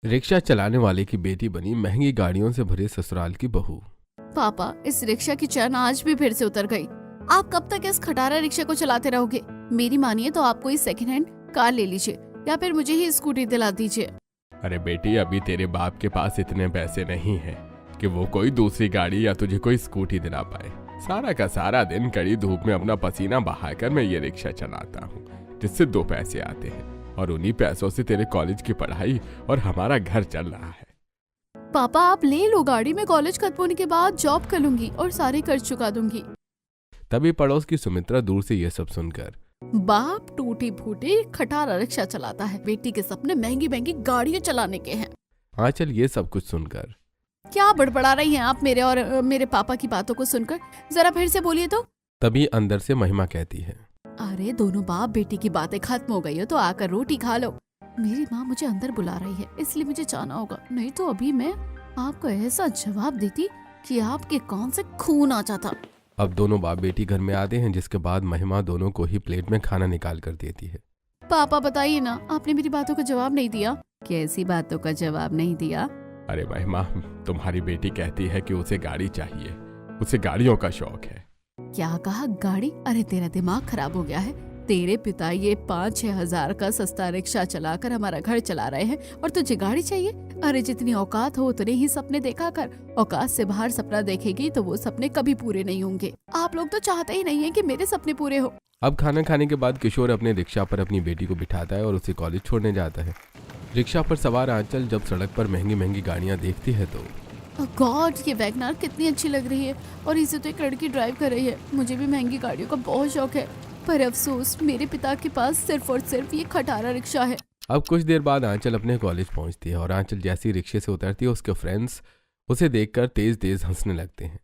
Rickshaw चलाने वाले की बेटी बनी महंगी गाड़ियों से भरे ससुराल की बहू। पापा, इस रिक्शा की चैन आज भी फिर से उतर गई। आप कब तक इस खटारा रिक्शा को चलाते रहोगे? मेरी मानिए तो आप कोई सेकंड हैंड कार ले लीजिए या फिर मुझे ही स्कूटी दिला दीजिए। अरे बेटी, अभी तेरे बाप के पास इतने पैसे नहीं हैं कि वो कोई दूसरी गाड़ी या तुझे कोई स्कूटी दिला पाए। सारा का सारा दिन कड़ी धूप में अपना पसीना बहाकर मैं ये रिक्शा चलाता हूँ, जिससे 2 पैसे आते हैं और उन्हीं पैसों से तेरे कॉलेज की पढ़ाई और हमारा घर चल रहा है। पापा, आप ले लो गाड़ी, में कॉलेज खत्म होने के बाद जॉब कर लूंगी और सारे कर्ज चुका दूंगी। तभी पड़ोस की सुमित्रा दूर से ये सब सुनकर, बाप टूटी फूटी खटारा रिक्शा चलाता है, बेटी के सपने महंगी महंगी गाड़ियाँ चलाने के हैं। आंचल ये सब कुछ सुनकर, क्या बड़बड़ा रही हैं आप मेरे और मेरे पापा की बातों को सुनकर? जरा फिर से बोलिए तो। तभी अंदर से महिमा कहती है, अरे दोनों बाप बेटी की बातें खत्म हो गई हो तो आकर रोटी खा लो। मेरी माँ मुझे अंदर बुला रही है, इसलिए मुझे जाना होगा, नहीं तो अभी मैं आपको ऐसा जवाब देती कि आपके कान से खून आ जाता। अब दोनों बाप बेटी घर में आते हैं, जिसके बाद महिमा दोनों को ही प्लेट में खाना निकाल कर देती है। पापा बताइए ना, आपने मेरी बातों का जवाब नहीं दिया। कैसी बातों का जवाब नहीं दिया? अरे महिमा, तुम्हारी बेटी कहती है कि उसे गाड़ी चाहिए, उसे गाड़ियों का शौक है। क्या कहा? गाड़ी? अरे तेरा दिमाग खराब हो गया है। तेरे पिता ये 5-6 हजार का सस्ता रिक्शा चलाकर हमारा घर चला रहे हैं और तुझे गाड़ी चाहिए? अरे जितनी औकात हो उतने ही सपने देखा कर। औकात से बाहर सपना देखेगी तो वो सपने कभी पूरे नहीं होंगे। आप लोग तो चाहते ही नहीं है कि मेरे सपने पूरे हो। अब खाना खाने के बाद किशोर अपने रिक्शा पर अपनी बेटी को बिठाता है और उसे कॉलेज छोड़ने जाता है। रिक्शा पर सवार आंचल जब सड़क पर महंगी महंगी गाड़ियां देखती है तो गॉड, ये वैगनार कितनी अच्छी लग रही है और इसे तो एक लड़की ड्राइव कर रही है। मुझे भी महंगी गाड़ियों का बहुत शौक है, पर अफसोस मेरे पिता के पास सिर्फ और सिर्फ ये खटारा रिक्शा है। अब कुछ देर बाद आंचल अपने कॉलेज पहुंचती है और आंचल जैसी रिक्शे से उतरती है, उसके फ्रेंड्स उसे देखकर तेज तेज हंसने लगते हैं।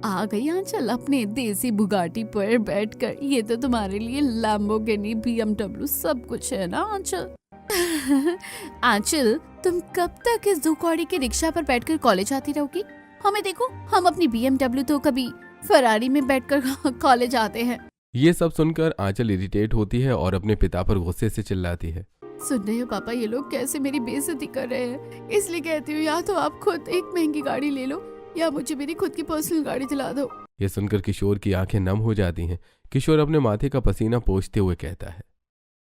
आ गई आंचल अपने देसी बुगाटी पर बैठकर। ये तो तुम्हारे लिए लैम्बोर्गिनी, BMW सब कुछ है ना आंचल? आंचल, तुम कब तक इस 2 कौड़ी के रिक्शा पर बैठकर कॉलेज आती रहोगी? हमें देखो, हम अपनी BMW तो कभी फरारी में बैठकर कॉलेज आते हैं। ये सब सुनकर आंचल इरिटेट होती है और अपने पिता पर गुस्से से चिल्लाती है, सुन रहे हो पापा, ये लोग कैसे मेरी बेइज्जती कर रहे हैं। इसलिए कहती हूँ, या तो आप खुद एक महंगी गाड़ी ले लो या मुझे मेरी खुद की पर्सनल गाड़ी दिला दो। ये सुनकर किशोर की आंखें नम हो जाती हैं। किशोर अपने माथे का पसीना पोंछते हुए कहता है,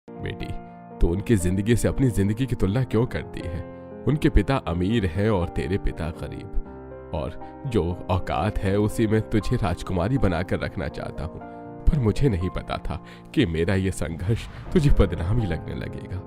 बेटी, तो उनकी जिंदगी से अपनी जिंदगी की तुलना क्यों करती है? उनके पिता अमीर है और तेरे पिता गरीब, और जो औकात है उसी में तुझे राजकुमारी बनाकर रखना चाहता हूँ। पर मुझे नहीं पता था कि मेरा ये संघर्ष तुझे बदनामी लगने लगेगा।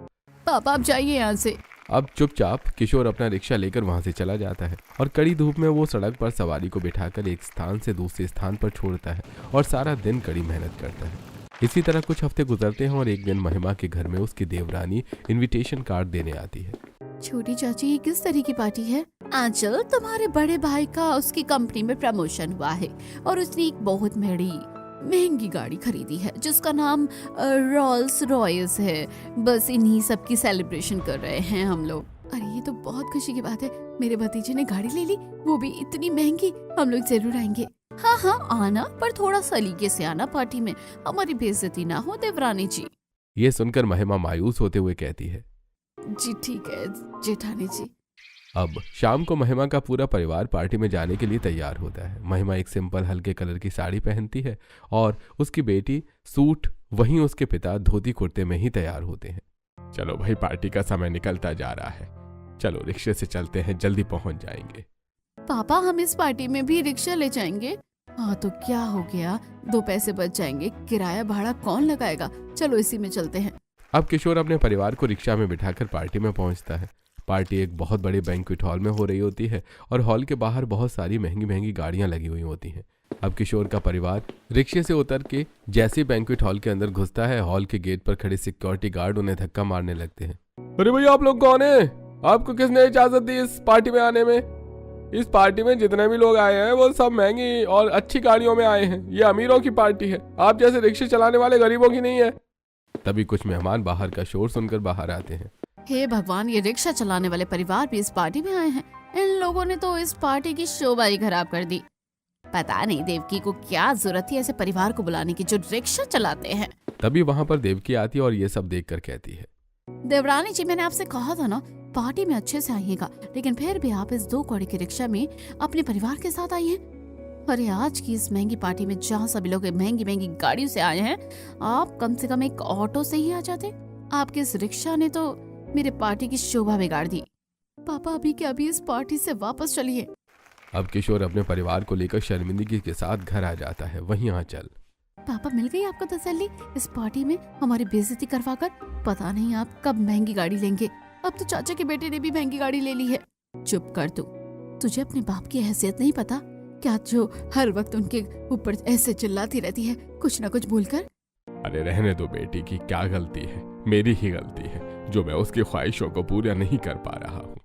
पापा आप जाइए यहाँ से। अब चुपचाप किशोर अपना रिक्शा लेकर वहां से चला जाता है और कड़ी धूप में वो सड़क पर सवारी को बिठाकर एक स्थान से दूसरे स्थान पर छोड़ता है और सारा दिन कड़ी मेहनत करता है। इसी तरह कुछ हफ्ते गुजरते हैं और एक दिन महिमा के घर में उसकी देवरानी इनविटेशन कार्ड देने आती है। छोटी चाची, ये किस तरह की पार्टी है? आंचल, तुम्हारे बड़े भाई का उसकी कंपनी में प्रमोशन हुआ है और उसने एक बहुत महंगी गाड़ी खरीदी है जिसका नाम रोल्स रॉयस है। बस इन्हीं सब की सेलिब्रेशन कर रहे हैं हम लोग। अरे ये तो बहुत खुशी की बात है, मेरे भतीजे ने गाड़ी ले ली, वो भी इतनी महंगी। हम लोग जरूर आएंगे। हाँ हाँ आना, पर थोड़ा सलीके से आना पार्टी में, हमारी बेइज्जती ना हो देवरानी जी। ये सुनकर महिमा मायूस होते हुए कहती है, जी ठीक है जेठानी जी। अब शाम को महिमा का पूरा परिवार पार्टी में जाने के लिए तैयार होता है। महिमा एक सिंपल हल्के कलर की साड़ी पहनती है और उसकी बेटी सूट, वहीं उसके पिता धोती कुर्ते में ही तैयार होते हैं। चलो भाई, पार्टी का समय निकलता जा रहा है, चलो रिक्शे से चलते हैं, जल्दी पहुंच जाएंगे। पापा, हम इस पार्टी में भी रिक्शा ले जाएंगे? हाँ तो क्या हो गया, 2 पैसे बच जाएंगे, किराया भाड़ा कौन लगाएगा? चलो इसी में चलते हैं। अब किशोर अपने परिवार को रिक्शा में बिठाकर पार्टी में पहुंचता है। पार्टी एक बहुत बड़े बैंक्वेट हॉल में हो रही होती है और हॉल के बाहर बहुत सारी महंगी महंगी गाड़ियां लगी हुई होती हैं। अब किशोर का परिवार रिक्शे से उतर के जैसे बैंक्वेट हॉल के अंदर घुसता है, हॉल के गेट पर खड़े सिक्योरिटी गार्ड उन्हें धक्का मारने लगते हैं। अरे भैया, आप लोग कौन हैं? आपको किसने इजाजत दी इस पार्टी में आने में? इस पार्टी में जितने भी लोग आए हैं वो सब महंगी और अच्छी गाड़ियों में आए हैं। ये अमीरों की पार्टी है, आप जैसे रिक्शे चलाने वाले गरीबों की नहीं है। तभी कुछ मेहमान बाहर का शोर सुनकर बाहर आते हैं। हे भगवान, ये रिक्शा चलाने वाले परिवार भी इस पार्टी में आए हैं। इन लोगों ने तो इस पार्टी की शोभा ही खराब कर दी। पता नहीं देवकी को क्या जरूरत थी ऐसे परिवार को बुलाने की जो रिक्शा चलाते हैं। तभी वहां पर देवकी आती है और ये सब देखकर कहती है, देवरानी जी, मैंने आपसे कहा था ना पार्टी में अच्छे से आइएगा, लेकिन फिर भी आप इस 2 कौड़ी की रिक्शा में अपने परिवार के साथ आई हैं। अरे आज की इस महंगी पार्टी में जहाँ सभी लोग महंगी महंगी गाड़ियों से आए हैं, आप कम से कम एक ऑटो से ही आ जाते। आपके इस रिक्शा ने तो मेरे पार्टी की शोभा बिगाड़ दी। पापा अभी के अभी इस पार्टी से वापस चलिए। अब किशोर अपने परिवार को लेकर शर्मिंदगी के साथ घर आ जाता है। वहीं आंचल, पापा मिल गई आपको तसल्ली? इस पार्टी में हमारी बेइज्जती करवाकर पता नहीं आप कब महंगी गाड़ी लेंगे। अब तो चाचा के बेटे ने भी महंगी गाड़ी ले ली है। चुप कर तू, तुझे अपने बाप की हैसियत नहीं पता क्या, जो हर वक्त उनके ऊपर ऐसे चिल्लाती रहती है कुछ ना कुछ बोलकर। अरे रहने दो बेटी की क्या गलती है, मेरी ही गलती है जो मैं उसकी ख्वाहिशों को पूरा नहीं कर पा रहा हूँ।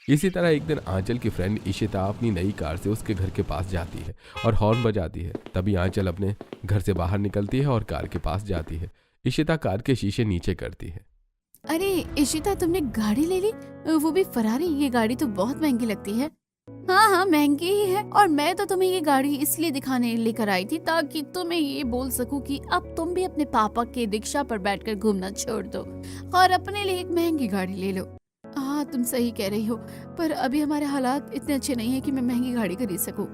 इसी तरह एक दिन आंचल की फ्रेंड इशिता अपनी नई कार से उसके घर के पास जाती है और हॉर्न बजाती है। तभी आंचल अपने घर से बाहर निकलती है और कार के पास जाती है। इशिता कार के शीशे नीचे करती है। अरे इशिता, तुमने गाड़ी ले ली, वो भी फरारी। ये गाड़ी तो बहुत महंगी लगती है। हाँ हाँ महंगी ही है, और मैं तो तुम्हें ये गाड़ी इसलिए दिखाने लेकर आई थी ताकि तुम्हें ये बोल सकूं कि अब तुम भी अपने पापा के रिक्शा पर बैठकर घूमना छोड़ दो और अपने लिए एक महंगी गाड़ी ले लो। हाँ तुम सही कह रही हो, पर अभी हमारे हालात इतने अच्छे नहीं है कि मैं महंगी गाड़ी खरीद सकूं।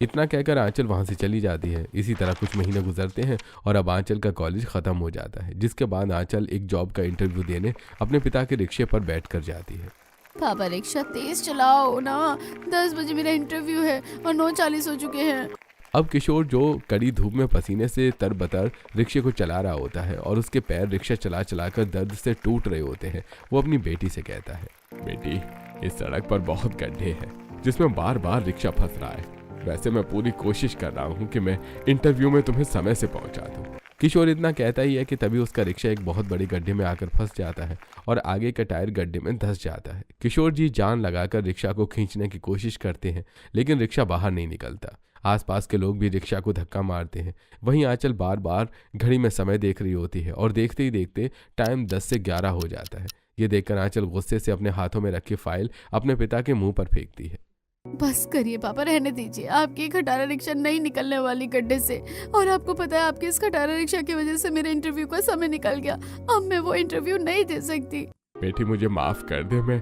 इतना कहकर आंचल वहां से चली जाती है। इसी तरह कुछ महीने गुजरते हैं और अब आंचल का कॉलेज खत्म हो जाता है, जिसके बाद आंचल एक जॉब का इंटरव्यू देने अपने पिता के रिक्शे पर बैठकर जाती है। पापा रिक्शा तेज चलाओ ना, 10 बजे मेरा इंटरव्यू है और 9:40 हो चुके हैं। अब किशोर, जो कड़ी धूप में पसीने से तरबतर रिक्शे को चला रहा होता है और उसके पैर रिक्शा चला चलाकर दर्द से टूट रहे होते हैं, वो अपनी बेटी से कहता है, बेटी इस सड़क पर बहुत गड्ढे हैं जिसमें बार बार रिक्शा फंस रहा है। वैसे मैं पूरी कोशिश कर रहा हूँ कि मैं इंटरव्यू में तुम्हें समय से पहुँचा दूँ। किशोर इतना कहता ही है कि तभी उसका रिक्शा एक बहुत बड़ी गड्ढे में आकर फंस जाता है और आगे का टायर गड्ढे में धंस जाता है। किशोर जी जान लगाकर रिक्शा को खींचने की कोशिश करते हैं, लेकिन रिक्शा बाहर नहीं निकलता। आसपास के लोग भी रिक्शा को धक्का मारते हैं। वहीं आंचल बार बार घड़ी में समय देख रही होती है और देखते ही देखते टाइम 10 से 11 हो जाता है। ये देखकर आंचल गुस्से से अपने हाथों में रखी फाइल अपने पिता के मुंह पर फेंकती है। बस करिए पापा, रहने दीजिए। आपकी खटारा रिक्शा नहीं निकलने वाली गड्ढे से, और आपको पता है आपकी इस खटारा रिक्शा की वजह से मेरे इंटरव्यू का समय निकल गया। अब मैं वो इंटरव्यू नहीं दे सकती। बेटी मुझे माफ कर दे, मैं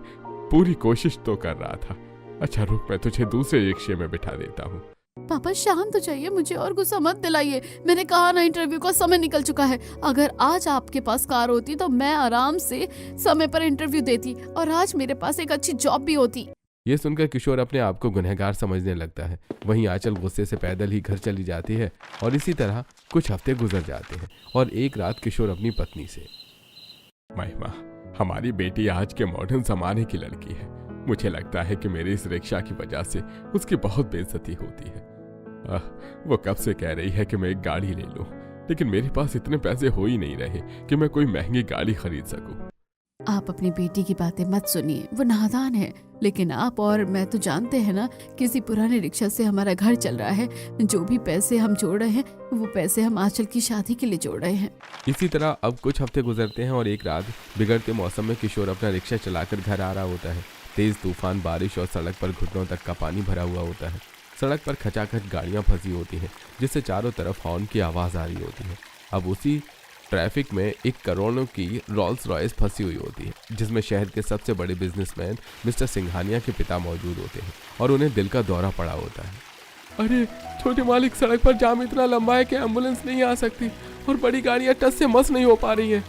पूरी कोशिश तो कर रहा था। अच्छा रुक, मैं तुझे दूसरे रिक्शे में बिठा देता हूँ। पापा शांत हो जाइए, मुझे और गुस्सा मत दिलाइए। मैंने कहा ना इंटरव्यू का समय निकल चुका है। अगर आज आपके पास कार होती तो मैं आराम से समय पर इंटरव्यू देती और आज मेरे पास एक अच्छी जॉब भी होती। ये सुनकर किशोर अपने आप को गुनहगार समझने लगता है। वहीं आंचल गुस्से से पैदल ही घर चली जाती है और इसी तरह कुछ हफ्ते गुजर जाते हैं और एक रात किशोर अपनी पत्नी से, महिमा, हमारी बेटी आज के मॉडर्न जमाने की लड़की है। मुझे लगता है कि मेरे इस रिक्शा की वजह से उसकी बहुत बेइज्जती होती है। वो कब से कह रही है कि मैं एक गाड़ी ले लूं, लेकिन मेरे पास इतने पैसे हो ही नहीं रहे कि मैं कोई महंगी गाड़ी खरीद सकूं। आप अपनी बेटी की बातें मत सुनिए, वो नादान है। लेकिन आप और मैं तो जानते हैं ना, किसी पुराने रिक्शा से हमारा घर चल रहा है। जो भी पैसे हम जोड़ रहे हैं वो पैसे हम आंचल की शादी के लिए जोड़ रहे हैं। इसी तरह अब कुछ हफ्ते गुजरते हैं और एक रात बिगड़ते मौसम में किशोर अपना रिक्शा चलाकर घर आ रहा होता है। तेज तूफान, बारिश और सड़क पर घुटनों तक का पानी भरा हुआ होता है। सड़क पर खचाखच गाड़ियां फंसी होती हैं, जिससे चारों तरफ हॉर्न की आवाज आ रही होती है। अब उसी ट्रैफिक में एक करोड़ों की रोल्स रॉयस फंसी हुई होती है, जिसमें शहर के सबसे बड़े बिजनेसमैन मिस्टर सिंघानिया के पिता मौजूद होते हैं और उन्हें दिल का दौरा पड़ा होता है। अरे छोटे मालिक, सड़क पर जाम इतना लंबा है कि एम्बुलेंस नहीं आ सकती और बड़ी गाड़ियां टस से मस नहीं हो पा रही हैं।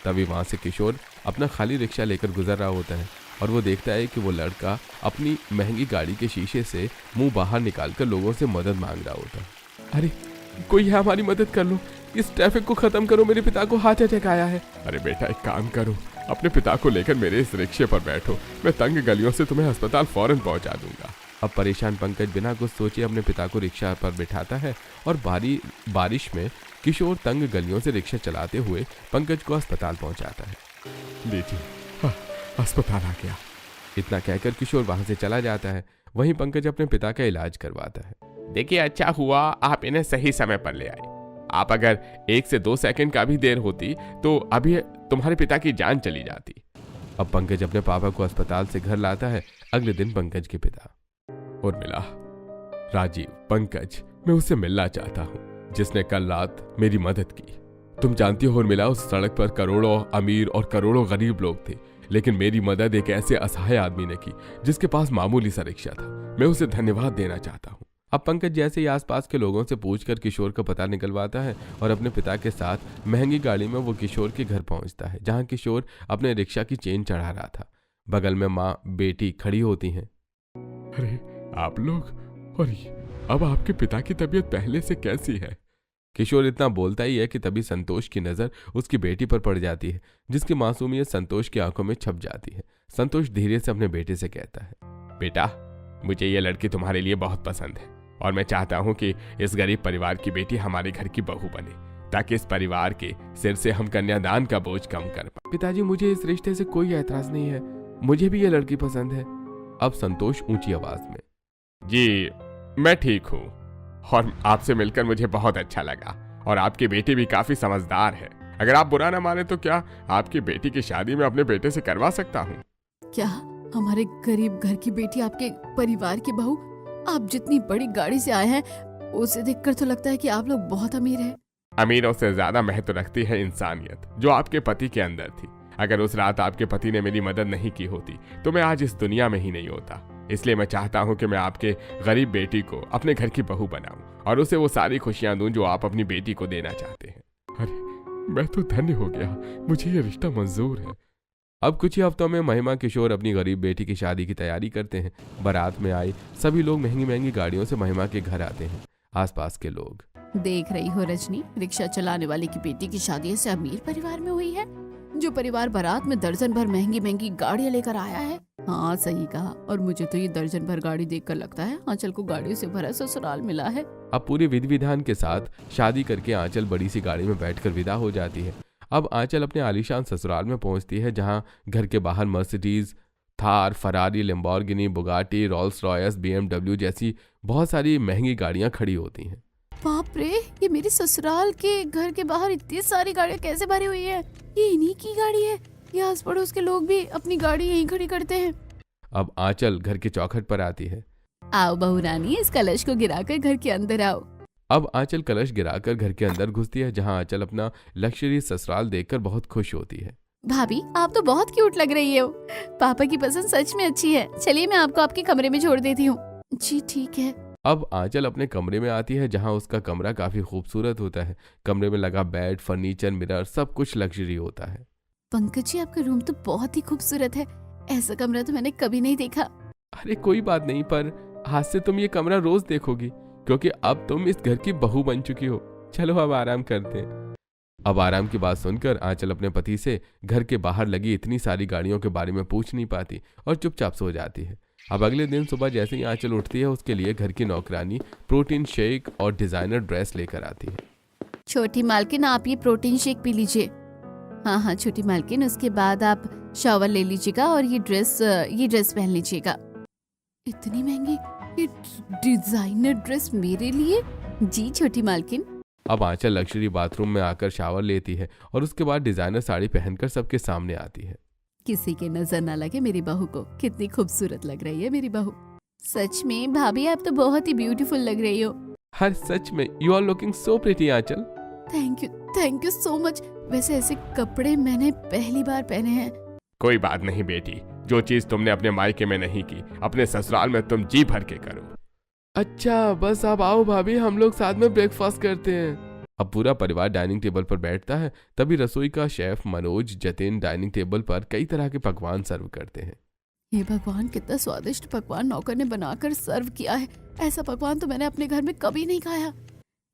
तभी वहां से किशोर अपना खाली रिक्शा लेकर गुजर रहा होता है और वो देखता है कि वो लड़का अपनी महंगी गाड़ी के शीशे से मुंह बाहर निकालकर लोगों से मदद मांग रहा होता है। अरे कोई है, हमारी मदद कर लो, इस ट्रैफिक को खत्म करो, मेरे पिता को हार्ट अटैक आया है। अरे बेटा एक काम करो, अपने पिता को लेकर मेरे इस रिक्शे पर बैठो, मैं तंग गलियों से तुम्हें अस्पताल फौरन पहुंचा दूंगा। अब परेशान पंकज बिना कुछ सोचे अपने पिता को रिक्शा पर बिठाता है और बारिश में किशोर तंग गलियों से रिक्शा चलाते हुए पंकज को अस्पताल पहुंचाता है। लीजिए, अस्पताल आ गया। इतना कहकर किशोर वहां से चला जाता है। वहीं पंकज अपने पिता का इलाज करवाता है। देखिए, अच्छा हुआ आप इन्हें सही समय पर ले आए। आप अगर 1 से 2 सेकंड का भी देर होती तो अभी तुम्हारे पिता की जान चली जाती। अब पंकज अपने पापा को अस्पताल से घर लाता है। अगले दिन पंकज के पिता, उर्मिला, राजीव, पंकज, मैं उससे मिलना चाहता हूँ जिसने कल रात मेरी मदद की। तुम जानती हो उर्मिला, उस सड़क पर करोड़ों अमीर और करोड़ों गरीब लोग थे, लेकिन मेरी मदद एक ऐसे असहाय आदमी ने की जिसके पास मामूली सा रिक्शा था। मैं उसे धन्यवाद देना चाहता हूँ। अब पंकज जैसे ही आसपास के लोगों से पूछकर किशोर का पता निकलवाता है और अपने पिता के साथ महंगी गाड़ी में वो किशोर के घर पहुंचता है, जहां किशोर अपने रिक्शा की चेन चढ़ा रहा था। बगल में माँ बेटी खड़ी होती हैं। अरे आप लोग, और अब आपके पिता की तबीयत पहले से कैसी है? किशोर इतना बोलता ही है कि तभी संतोष की नजर उसकी बेटी पर पड़ जाती है, जिसकी मासूमियत संतोष की आंखों में छप जाती है। संतोष धीरे से अपने बेटे से कहता है, बेटा, मुझे ये लड़की तुम्हारे लिए बहुत पसंद है और मैं चाहता हूँ कि इस गरीब परिवार की बेटी हमारे घर की बहू बने, ताकि इस परिवार के सिर से हम कन्यादान का बोझ कम कर पाए। पिताजी, मुझे इस रिश्ते से कोई ऐतराज नहीं है, मुझे भी ये लड़की पसंद है। अब संतोष ऊंची आवाज में, जी मैं ठीक हूँ और आपसे मिलकर मुझे बहुत अच्छा लगा, और आपकी बेटी भी काफी समझदार है। अगर आप बुरा ना माने तो क्या आपकी बेटी की शादी में अपने बेटे से करवा सकता हूँ? क्या हमारे गरीब घर की बेटी आपके परिवार की बहू? आप जितनी बड़ी गाड़ी से आए हैं उसे देखकर तो लगता है कि आप लोग बहुत अमीर हैं। अमीरों से ज्यादा महत्व रखती है इंसानियत, जो आपके पति के अंदर थी। अगर उस रात आपके पति ने मेरी मदद नहीं की होती तो मैं आज इस दुनिया में ही नहीं होता। इसलिए मैं चाहता हूँ कि मैं आपके गरीब बेटी को अपने घर की बहू बनाऊं और उसे वो सारी खुशियां दूं जो आप अपनी बेटी को देना चाहते हैं। अरे मैं तो धन्य हो गया, मुझे ये रिश्ता मंजूर है। अब कुछ ही हफ्तों में महिमा किशोर अपनी गरीब बेटी की शादी की तैयारी करते हैं। बारात में आए सभी लोग महंगी महंगी गाड़ियों से महिमा के घर आते हैं। आसपास के लोग, देख रही हो रजनी, रिक्शा चलाने वाले की बेटी की शादी ऐसे अमीर परिवार में हुई है, जो परिवार बारात में दर्जन भर महंगी महंगी गाड़ियां लेकर आया है। हाँ सही कहा, और मुझे तो ये दर्जन भर गाड़ी देखकर लगता है आंचल को गाड़ियों से भरा ससुराल मिला है। अब पूरी विधि विधान के साथ शादी करके आंचल बड़ी सी गाड़ी में बैठकर विदा हो जाती है। अब आंचल अपने आलीशान ससुराल में पहुंचती है, जहां घर के बाहर Mercedes, Thar, Ferrari, Lamborghini, Bugatti, Rolls Royce, BMW जैसी बहुत सारी महंगी गाड़ियां खड़ी होती हैं। बाप रे, ये मेरे ससुराल के घर के बाहर इतनी सारी गाड़ियां कैसे भरी हुई है? ये इन्हीं की गाड़ी है। ये आस पड़ोस के लोग भी अपनी गाड़ी यहीं खड़ी करते हैं। अब आंचल घर की चौखट पर आती है। आओ बहू रानी, इस कलश को गिराकर घर के अंदर आओ। अब आंचल कलश गिराकर घर के अंदर घुसती है, जहां आंचल अपना लग्जरी ससुराल देखकर बहुत खुश होती है। भाभी, आप तो बहुत क्यूट लग रही हो। पापा की पसंद सच में अच्छी है। चलिए मैं आपको आपके कमरे में छोड़ देती हूँ। जी ठीक है। अब आंचल अपने कमरे में आती है, जहां उसका कमरा काफी खूबसूरत होता है। कमरे में लगा बेड, फर्नीचर, मिरर, सब कुछ लग्जरी होता है। पंकज जी, आपका रूम तो बहुत ही खूबसूरत है। ऐसा कमरा तो मैंने कभी नहीं देखा। अरे कोई बात नहीं, पर आज से तुम ये कमरा रोज देखोगी, क्योंकि अब तुम इस घर की बहू बन चुकी हो। चलो अब आराम करते हैं। अब आराम की बात सुनकर आंचल अपने पति से घर के बाहर लगी इतनी सारी गाड़ियों के बारे में पूछ नहीं पाती और चुपचाप सो जाती है। अब अगले दिन सुबह जैसे ही आंचल उठती है, उसके लिए घर की नौकरानी प्रोटीन शेक और डिजाइनर ड्रेस लेकर आती है। छोटी मालकिन, आप ये प्रोटीन शेक पी लीजिए। हाँ हाँ छोटी मालकिन, उसके बाद आप शॉवर ले लीजिएगा और ये ड्रेस पहन लीजिएगा। इतनी महंगी ये डिजाइनर ड्रेस मेरे लिए? जी छोटी मालकिन। अब आंचल लग्जरी बाथरूम में आकर शावर लेती है और उसके बाद डिजाइनर साड़ी पहनकर सबके सामने आती है। किसी के नजर ना लगे मेरी बहू को, कितनी खूबसूरत लग रही है मेरी बहू। सच में भाभी, आप तो बहुत ही ब्यूटीफुल लग रही हो। हर सच में you are looking so pretty Anchal. Thank you so much. वैसे ऐसे कपड़े मैंने पहली बार पहने हैं। कोई बात नहीं बेटी, जो चीज तुमने अपने मायके में नहीं की, अपने ससुराल में तुम जी भर के करो। अच्छा बस अब आओ भाभी, हम लोग साथ में ब्रेकफास्ट करते हैं। अब पूरा परिवार डाइनिंग टेबल पर बैठता है। तभी रसोई का chef Manoj Jatin dining table पर कई तरह के पकवान सर्व करते हैं। ये भगवान, कितना स्वादिष्ट पकवान नौकर ने बनाकर सर्व किया है। ऐसा पकवान तो मैंने अपने घर में कभी नहीं खाया।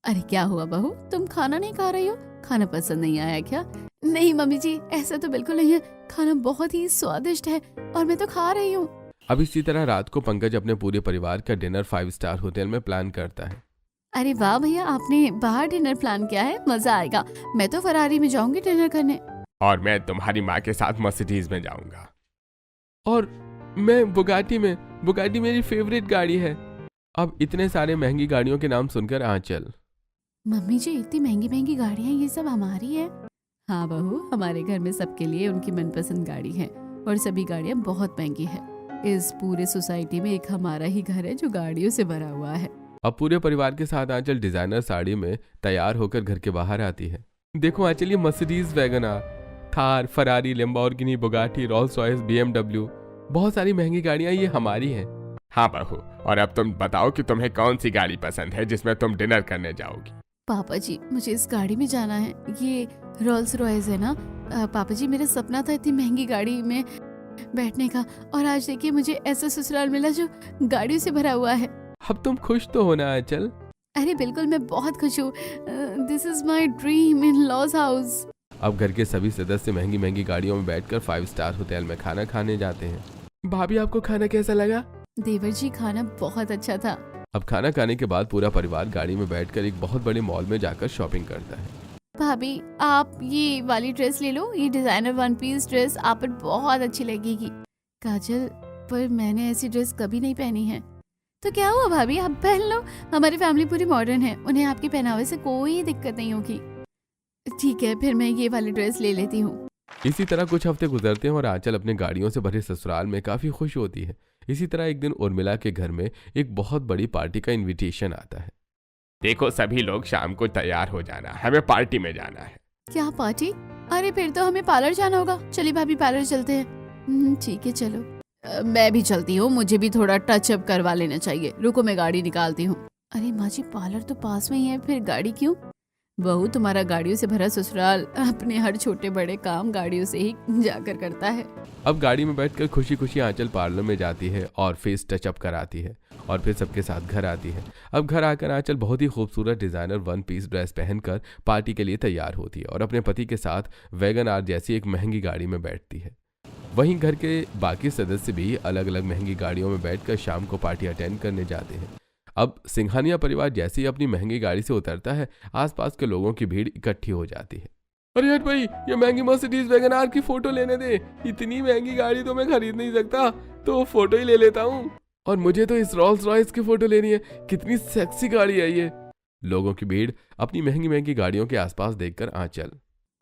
अरे क्या हुआ बहू, तुम खाना नहीं खा रही हो? खाना पसंद नहीं आया क्या? नहीं मम्मी जी, ऐसा तो बिल्कुल नहीं है। खाना बहुत ही स्वादिष्ट है और मैं तो खा रही हूँ। अब इसी तरह रात को पंकज अपने पूरे परिवार का डिनर 5 स्टार होटल में प्लान करता है। अरे वाह भैया, आपने बाहर डिनर प्लान किया है, मजा आएगा। मैं तो फरारी में जाऊंगी डिनर करने। और मैं तुम्हारी माँ के साथ मर्सिडीज में जाऊंगा। और मैं बुगाटी में। बुगाटी मेरी फेवरेट गाड़ी है। अब इतने सारे महंगी गाड़ियों के नाम सुनकर आंचल, मम्मी जी इतनी महंगी महंगी गाड़ियाँ, ये सब हमारी है? हाँ बहू, हमारे घर में सबके लिए उनकी मनपसंद गाड़ी है और सभी गाड़ियाँ बहुत महंगी है। इस पूरे सोसाइटी में एक हमारा ही घर है जो गाड़ियों से भरा हुआ है। अब पूरे परिवार के साथ आंचल डिजाइनर साड़ी में तैयार होकर घर के बाहर आती है। देखो आंचल, ये Mercedes wagon R, Thar, Ferrari, Lamborghini, Bugatti, Rolls Royce, BMW, बहुत सारी महंगी गाड़ियां ये हमारी हैं। हाँ बहू, और अब तुम बताओ कि तुम्हें कौन सी गाड़ी पसंद है जिसमें तुम डिनर करने जाओगी। पापा जी, मुझे इस गाड़ी में जाना है, ये रोल्स रॉयस है ना। पापा जी, मेरा सपना था इतनी महंगी गाड़ी में बैठने का, और आज देखिए मुझे ऐसा ससुराल मिला जो गाड़ियों से भरा हुआ है। अब तुम खुश तो होना आंचल। अरे बिल्कुल, मैं बहुत खुश हूँ। This is my dream in laws house. अब घर के सभी सदस्य महंगी महंगी गाड़ियों में बैठकर 5 स्टार होटल में खाना खाने जाते हैं। भाभी, आपको खाना कैसा लगा? देवर जी, खाना बहुत अच्छा था। अब खाना खाने के बाद पूरा परिवार गाड़ी में बैठकर एक बहुत बड़े मॉल में जाकर शॉपिंग करता है। भाभी, आप ये वाली ड्रेस ले लो, ये डिजाइनर 1 पीस ड्रेस आप पर बहुत अच्छी लगेगी। काजल, पर मैंने ऐसी ड्रेस कभी नहीं पहनी है। तो क्या हुआ भाभी, आप पहन लो, हमारी फैमिली पूरी मॉडर्न है, उन्हें आपके पहनावे से कोई दिक्कत नहीं होगी। ठीक है, फिर मैं ये वाली ड्रेस ले लेती हूँ। इसी तरह कुछ हफ्ते गुजरते हैं और आंचल अपने गाड़ियों से भरे ससुराल में काफी खुश होती है। इसी तरह एक दिन उर्मिला के घर में एक बहुत बड़ी पार्टी का इनविटेशन आता है। देखो सभी लोग शाम को तैयार हो जाना, हमें पार्टी में जाना है। क्या पार्टी? अरे फिर तो हमें पार्लर जाना होगा। चलिए भाभी, पार्लर चलते हैं। ठीक है, चलो। मैं भी चलती हूँ, मुझे भी थोड़ा टचअप करवा लेना चाहिए। रुको, मैं गाड़ी निकालती हूँ। अरे माँ जी, पार्लर तो पास में ही है, फिर गाड़ी क्यों? बहू, तुम्हारा गाड़ियों से भरा ससुराल अपने हर छोटे बड़े काम गाड़ियों से ही जाकर करता है। अब गाड़ी में बैठकर खुशी खुशी आंचल पार्लर में जाती है और फेस टचअप कराती है और फिर सबके साथ घर आती है। अब घर आकर आंचल बहुत ही खूबसूरत डिजाइनर 1 पीस ड्रेस पहनकर पार्टी के लिए तैयार होती है और अपने पति के साथ वैगन आर जैसी एक महंगी गाड़ी में बैठती है। वहीं घर के बाकी सदस्य भी अलग अलग महंगी गाड़ियों में बैठकर शाम को पार्टी अटेंड करने जाते हैं। अब सिंघानिया परिवार जैसे ही अपनी महंगी गाड़ी से उतरता है, आसपास के लोगों की भीड़ इकट्ठी हो जाती है। अरे हट भाई, ये महंगी मर्सिडीज वैगन आर की फोटो लेने दे। इतनी महंगी गाड़ी तो मैं खरीद नहीं सकता, तो फोटो ही ले लेता हूँ। और मुझे तो इस रोल्स रॉयस की फोटो लेनी है, कितनी सेक्सी गाड़ी है ये। लोगों की भीड़ अपनी महंगी महंगी गाड़ियों के आसपास देखकर आंचल,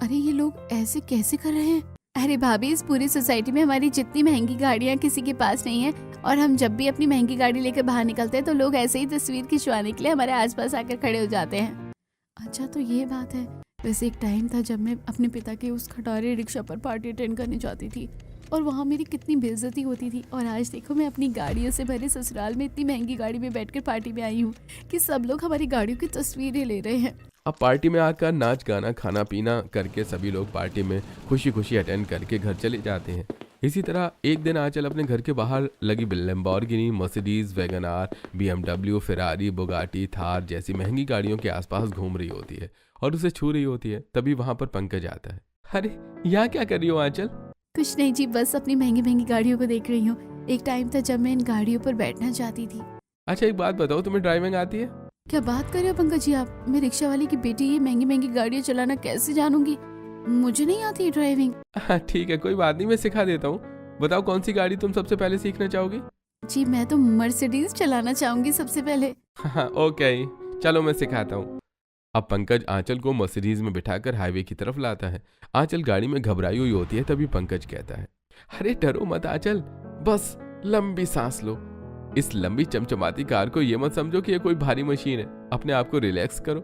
अरे ये लोग ऐसे कैसे कर रहे हैं? अरे भाभी, इस पूरी सोसाइटी में हमारी जितनी महंगी गाड़ियाँ किसी के पास नहीं है, और हम जब भी अपनी महंगी गाड़ी लेकर बाहर निकलते हैं तो लोग ऐसे ही तस्वीर खिंचवाने के लिए हमारे आसपास आकर खड़े हो जाते हैं। अच्छा, तो ये बात है। वैसे एक टाइम था जब मैं अपने पिता के उस खटारे रिक्शा पर पार्टी अटेंड करने जाती थी और वहाँ मेरी कितनी बेइज्जती होती थी, और आज देखो मैं अपनी गाड़ियों से भरे ससुराल में इतनी महंगी गाड़ी में बैठकर पार्टी में आई हूँ कि सब लोग हमारी गाड़ियों की तस्वीरें ले रहे हैं। अब पार्टी में आकर नाच गाना खाना पीना करके सभी लोग पार्टी में खुशी खुशी अटेंड करके घर चले जाते हैं। इसी तरह एक दिन आंचल अपने घर के बाहर लगी Lamborghini, Mercedes wagon R, BMW, Ferrari, Bugatti, Thar जैसी महंगी गाड़ियों के आसपास घूम रही होती है और उसे छू रही होती है। तभी वहां पर पंकज आता है। अरे यहाँ क्या कर रही हो आंचल? कुछ नहीं जी, बस अपनी महंगी महंगी गाड़ियों को देख रही हूँ। एक टाइम था जब मैं इन गाड़ियों पर बैठना चाहती थी। अच्छा एक बात बताओ, तुम्हें ड्राइविंग आती है? क्या बात कर रहे हो पंकज जी आप? मैं रिक्शा वाले की बेटी, ये महंगी महंगी गाड़ियाँ चलाना कैसे जानूंगी? मुझे नहीं आती है ड्राइविंग। ठीक है, कोई बात नहीं, मैं सिखा देता हूँ। बताओ कौन सी गाड़ी तुम सबसे पहले सीखना चाहोगी? जी, मैं तो मर्सिडीज चलाना चाहूंगी सबसे पहले। हाँ ओके, चलो मैं सिखाता हूँ। अब पंकज आंचल को मर्सिडीज में बिठाकर हाईवे की तरफ लाता है। आंचल गाड़ी में घबराई हुई होती है। तभी पंकज कहता है, अरे डरो मत आंचल, बस लंबी सांस लो। इस लंबी चमचमाती कार को ये मत समझो कि ये कोई भारी मशीन है। अपने आप को रिलैक्स करो।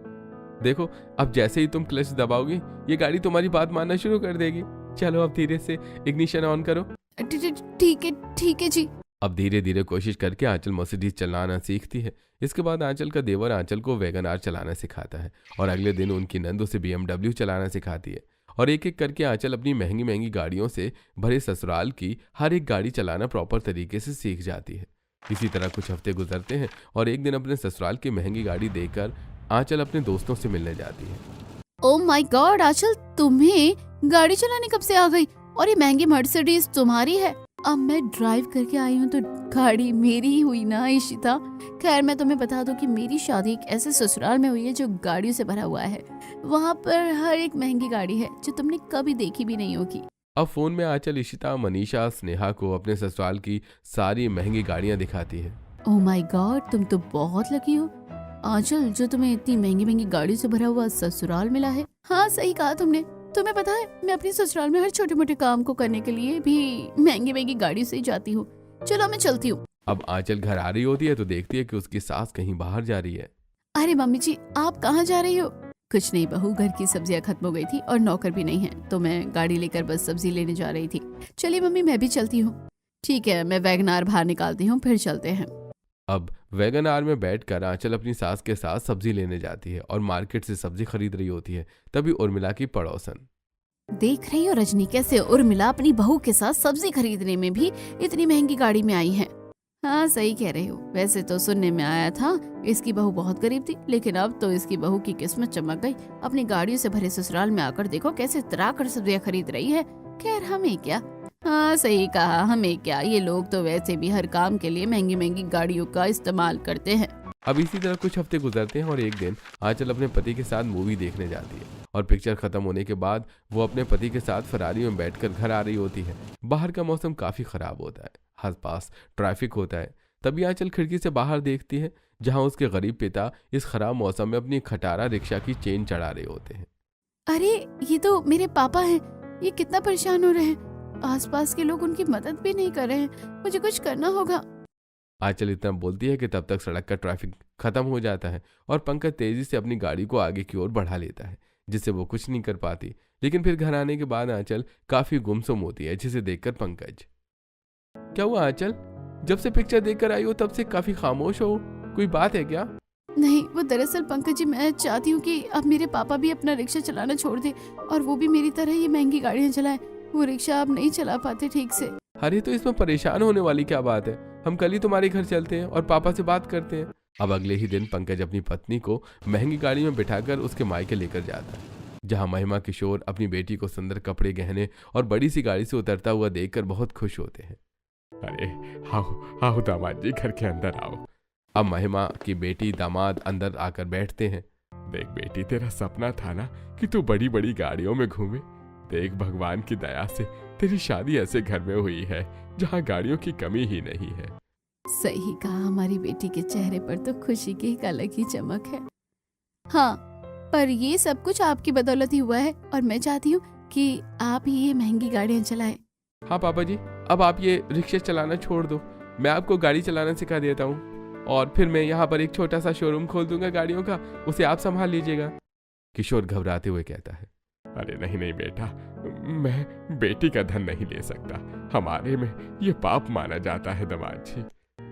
देखो, अब जैसे ही तुम क्लच दबाओगी ये गाड़ी तुम्हारी बात मानना शुरू कर देगी। चलो अब धीरे से इग्निशन ऑन करो। ठीक है जी। अब धीरे धीरे कोशिश करके आंचल मर्सिडीज चलाना सीखती है। इसके बाद आंचल का देवर आंचल को वैगन आर चलाना सिखाता है और अगले दिन उनकी नंद उसे BMW चलाना सिखाती है। और एक एक करके आंचल अपनी महंगी महंगी गाड़ियों से भरे ससुराल की हर एक गाड़ी चलाना प्रॉपर तरीके से सीख जाती है। इसी तरह कुछ हफ्ते गुजरते हैं और एक दिन अपने ससुराल की महंगी गाड़ी देखकर आंचल अपने दोस्तों से मिलने जाती है। ओह माय गॉड आंचल, तुम्हें गाड़ी चलाने कब से आ गई? और ये महंगी मर्सिडीज तुम्हारी है? अब मैं ड्राइव करके आई हूँ तो गाड़ी मेरी ही हुई ना इशिता। खैर, मैं तुम्हें बता दूं कि मेरी शादी एक ऐसे ससुराल में हुई है जो गाड़ियों से भरा हुआ है। वहाँ पर हर एक महंगी गाड़ी है जो तुमने कभी देखी भी नहीं होगी। अब फोन में आंचल इशिता, मनीषा, स्नेहा को अपने ससुराल की सारी महंगी गाड़ियां दिखाती है। ओह माय गॉड, तुम तो बहुत लकी हो आंचल, जो तुम्हें इतनी महंगी महंगी गाड़ियों से भरा हुआ ससुराल मिला है। हाँ सही कहा तुमने। तुम्हें पता है, मैं अपने ससुराल में हर छोटे मोटे काम को करने के लिए भी महंगी महंगी गाड़ी से ही जाती हूँ। चलो मैं चलती हूँ। अब आंचल घर आ रही होती है तो देखती है कि उसकी सास कहीं बाहर जा रही है। अरे मम्मी जी, आप कहाँ जा रही हो? कुछ नहीं बहू, घर की सब्जियां खत्म हो गई थी और नौकर भी नहीं है, तो मैं गाड़ी लेकर बस सब्जी लेने जा रही थी। चलिए मम्मी, मैं भी चलती हूँ। ठीक है, मैं वैगनार बाहर निकालती हूँ, फिर चलते हैं। अब वैगनार में बैठकर आंचल अपनी सास के साथ सब्जी लेने जाती है और मार्केट से सब्जी खरीद रही होती है। तभी उर्मिला की पड़ोसन। देख रही हो रजनी, कैसे उर्मिला अपनी बहू के साथ सब्जी खरीदने में भी इतनी महंगी गाड़ी में आई है। हाँ सही कह रही हो। वैसे तो सुनने में आया था इसकी बहू बहुत गरीब थी, लेकिन अब तो इसकी बहू की किस्मत चमक गई। अपनी गाड़ियों से भरे ससुराल में आकर देखो कैसे तरा कर सब्जियां खरीद रही है। खैर हमें क्या। हाँ सही कहा, हमें क्या, ये लोग तो वैसे भी हर काम के लिए महंगी महंगी गाड़ियों का इस्तेमाल करते हैं। अब इसी तरह कुछ हफ्ते गुजरते हैं और एक दिन आंचल अपने पति के साथ मूवी देखने जाती है और पिक्चर खत्म होने के बाद वो अपने पति के साथ फरारी में बैठकर घर आ रही होती है। बाहर का मौसम काफी खराब होता है, आसपास ट्रैफिक होता है। तभी आंचल खिड़की से बाहर देखती है जहां उसके गरीब पिता इस खराब मौसम में अपनी खटारा रिक्शा की चेन चढ़ा रहे होते हैं। अरे ये तो मेरे पापा हैं, ये कितना परेशान हो रहे हैं। आसपास के लोग उनकी मदद भी नहीं कर रहे हैं, मुझे कुछ करना होगा। आंचल इतना बोलती है कि तब तक सड़क का ट्रैफिक खत्म हो जाता है और पंकज तेजी से अपनी गाड़ी को आगे की ओर बढ़ा लेता है, जिससे वो कुछ नहीं कर पाती। लेकिन फिर घर आने के बाद आंचल काफी गुमसुम होती है, जिसे देखकर पंकज, क्या हुआ आंचल, जब से पिक्चर देखकर आई हो तब से काफी खामोश हो, कोई बात है क्या? नहीं, वो दरअसल पंकज जी, मैं चाहती हूँ कि अब मेरे पापा भी अपना रिक्शा चलाना छोड़ दे और वो भी मेरी तरह ये महंगी गाड़ियाँ चलाएं। वो रिक्शा अब नहीं चला पाते ठीक से। अरे तो इसमें परेशान होने वाली क्या बात है, हम कल ही तुम्हारे घर चलते हैं और पापा से बात करते हैं। अब अगले ही दिन पंकज अपनी पत्नी को महंगी गाड़ी में बिठाकर उसके मायके लेकर जाता है, जहां महिमा किशोर अपनी बेटी को सुंदर कपड़े, गहने और बड़ी सी गाड़ी से उतरता हुआ देखकर बहुत खुश होते हैं। अरे आओ आओ दामाद जी, घर के अंदर आओ। अब महिमा की बेटी दामाद अंदर आकर बैठते हैं। देख बेटी, तेरा सपना था ना कि तू बड़ी बड़ी गाड़ियों में घूमे। देख भगवान की दया से तेरी शादी ऐसे घर में हुई है जहाँ गाड़ियों की कमी ही नहीं है। सही कहा, हमारी बेटी के चेहरे पर तो खुशी की एक अलग ही चमक है। हाँ, पर ये सब कुछ आपकी बदौलत ही हुआ है और मैं चाहती हूँ कि आप ही ये महंगी गाड़ियाँ चलाएं। हाँ पापा जी, अब आप ये रिक्शा चलाना छोड़ दो, मैं आपको गाड़ी चलाना सिखा देता हूँ और फिर मैं यहाँ पर एक छोटा सा शोरूम खोल दूंगा गाड़ियों का, उसे आप संभाल लीजिएगा। किशोर घबराते हुए कहता है, अरे नहीं नहीं बेटा, मैं बेटी का धन नहीं ले सकता, हमारे में ये पाप माना जाता है दामाद जी।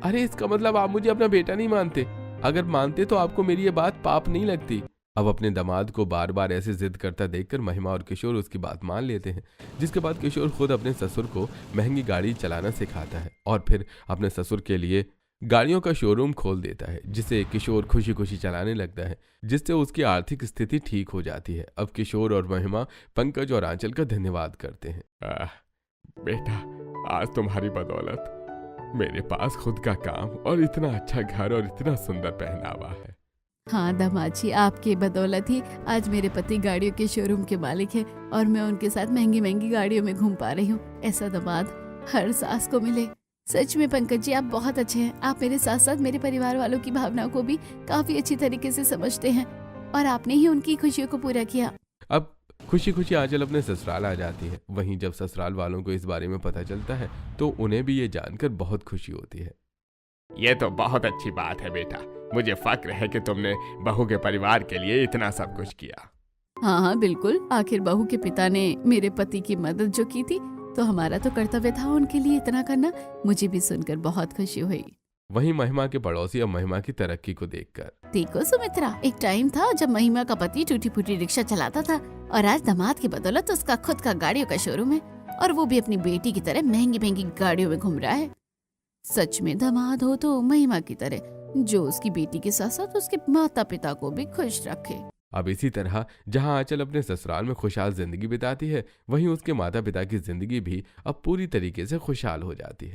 अरे इसका मतलब आप मुझे अपना बेटा नहीं मानते? अगर मानते तो आपको मेरी ये बात पाप नहीं लगती। अब अपने दामाद को बार बार ऐसे जिद करता देखकर महिमा और किशोर उसकी बात मान लेते हैं, जिसके बाद किशोर खुद अपने ससुर को महंगी गाड़ी चलाना सिखाता है और फिर अपने ससुर के लिए गाड़ियों का शोरूम खोल देता है, जिसे किशोर खुशी खुशी चलाने लगता है, जिससे उसकी आर्थिक स्थिति ठीक हो जाती है। अब किशोर और महिमा पंकज और आंचल का धन्यवाद करते हैं। बेटा, आज तुम्हारी बदौलत मेरे पास खुद का काम और इतना अच्छा घर और इतना सुंदर पहनावा है। हाँ दामाद जी, आपकी बदौलत ही आज मेरे पति गाड़ियों के शोरूम के मालिक है और मैं उनके साथ महंगी महंगी गाड़ियों में घूम पा रही हूँ। ऐसा दामाद हर सास को मिले। सच में पंकज जी, आप बहुत अच्छे हैं। आप मेरे साथ साथ मेरे परिवार वालों की भावनाओं को भी काफी अच्छी तरीके से समझते हैं और आपने ही उनकी खुशियों को पूरा किया। अब खुशी खुशी आंचल अपने ससुराल आ जाती है। वहीं जब ससुराल वालों को इस बारे में पता चलता है तो उन्हें भी ये जानकर बहुत खुशी होती है। ये तो बहुत अच्छी बात है बेटा, मुझे फक्र है कि तुमने बहू के परिवार के लिए इतना सब कुछ किया। हाँ हाँ बिल्कुल, आखिर बहू के पिता ने मेरे पति की मदद जो की थी तो हमारा तो कर्तव्य था उनके लिए इतना करना। मुझे भी सुनकर बहुत खुशी हुई। वहीं महिमा के पड़ोसी अब महिमा की तरक्की को देखकर, देखो सुमित्रा, एक टाइम था जब महिमा का पति टूटी फूटी रिक्शा चलाता था और आज दामाद की बदौलत उसका खुद का गाड़ियों का शोरूम है और वो भी अपनी बेटी की तरह महंगी महंगी गाड़ियों में घूम रहा है। सच में दामाद हो तो महिमा की तरह, जो उसकी बेटी के साथ साथ उसके माता पिता को भी खुश रखे। अब इसी तरह जहां आंचल अपने ससुराल में खुशहाल जिंदगी बिताती है, वहीं उसके माता पिता की जिंदगी भी अब पूरी तरीके से खुशहाल हो जाती है।